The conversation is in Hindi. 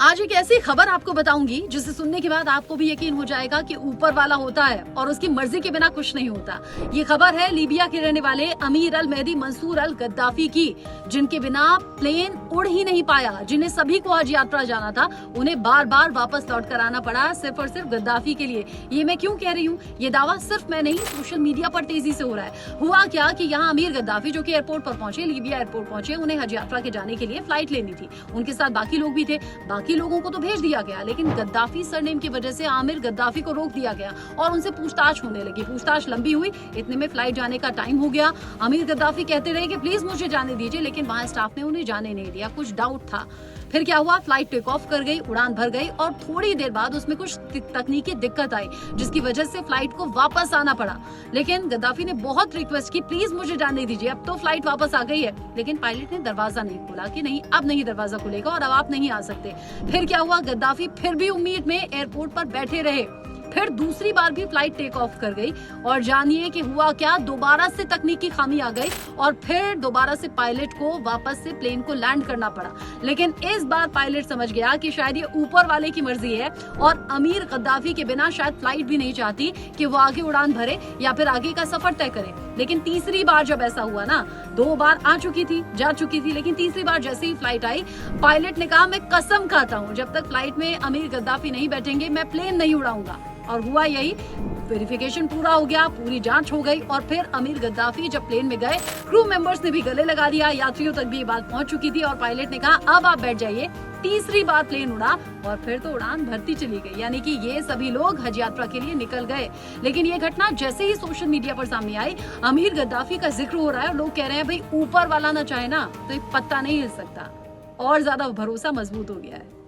आज एक ऐसी खबर आपको बताऊंगी जिसे सुनने के बाद आपको भी यकीन हो जाएगा कि ऊपर वाला होता है और उसकी मर्जी के बिना कुछ नहीं होता। ये खबर है लीबिया के रहने वाले अमीर अल मेहदी मंसूर अल गद्दाफी की, जिनके बिना प्लेन उड़ ही नहीं पाया। जिन्हें सभी को आज यात्रा जाना था, उन्हें बार बार वापस लौट कर आना पड़ा सिर्फ और सिर्फ गद्दाफी के लिए। ये मैं क्यों कह रही हूँ, ये दावा सिर्फ मैं नहीं, सोशल मीडिया पर तेजी से हो रहा है। हुआ क्या कि यहाँ अमीर गद्दाफी जो कि एयरपोर्ट पर पहुंचे, लीबिया एयरपोर्ट पहुंचे, उन्हें हज यात्रा के जाने के लिए फ्लाइट लेनी थी। उनके साथ बाकी लोग भी थे, बाकी लोगों को तो भेज दिया गया, लेकिन गद्दाफी सरनेम की वजह से आमिर गद्दाफी को रोक दिया गया और उनसे पूछताछ होने लगी। पूछताछ लंबी हुई, इतने में फ्लाइट जाने का टाइम हो गया। अमीर गद्दाफी कहते रहे कि प्लीज मुझे जाने दीजिए, लेकिन वहां स्टाफ ने उन्हें जाने नहीं दिया। कुछ डाउट था। फिर क्या हुआ, फ्लाइट टेक ऑफ कर गई, उड़ान भर गई और थोड़ी देर बाद उसमें कुछ तकनीकी दिक्कत आई, जिसकी वजह से फ्लाइट को वापस आना पड़ा। लेकिन गद्दाफी ने बहुत रिक्वेस्ट की, प्लीज मुझे जाने दीजिए, अब तो फ्लाइट वापस आ गई है। लेकिन पायलट ने दरवाजा नहीं खोला कि नहीं, अब नहीं दरवाजा खुलेगा और अब आप नहीं आ सकते। फिर क्या हुआ, गद्दाफी फिर भी उम्मीद में एयरपोर्ट पर बैठे रहे। फिर दूसरी बार भी फ्लाइट टेक ऑफ कर गई और जानिए कि हुआ क्या, दोबारा से तकनीकी खामी आ गई और फिर दोबारा से पायलट को वापस से प्लेन को लैंड करना पड़ा। लेकिन इस बार पायलट समझ गया कि शायद ये ऊपर वाले की मर्जी है और अमीर गद्दाफी के बिना शायद फ्लाइट भी नहीं चाहती कि वो आगे उड़ान भरे या फिर आगे का सफर तय करे। लेकिन तीसरी बार जब ऐसा हुआ ना, 2 बार आ चुकी थी, जा चुकी थी, लेकिन तीसरी बार जैसे ही फ्लाइट आई, पायलट ने कहा, मैं कसम खाता हूँ जब तक फ्लाइट में अमीर गद्दाफी नहीं बैठेंगे मैं प्लेन नहीं उड़ाऊंगा। और हुआ यही, वेरिफिकेशन पूरा हो गया, पूरी जांच हो गई और फिर अमीर गद्दाफी जब प्लेन में गए, क्रू मेंबर्स ने भी गले लगा दिया, यात्रियों तक भी ये बात पहुंच चुकी थी और पायलट ने कहा अब आप बैठ जाइए। तीसरी बार प्लेन उड़ा और फिर तो उड़ान भरती चली गई, यानी कि ये सभी लोग हज यात्रा के लिए निकल गए। लेकिन ये घटना जैसे ही सोशल मीडिया पर सामने आई, अमीर गद्दाफी का जिक्र हो रहा है और लोग कह रहे हैं भाई ऊपर वाला ना चाहे ना तो ये पत्ता नहीं हिल सकता। और ज्यादा भरोसा मजबूत हो गया है।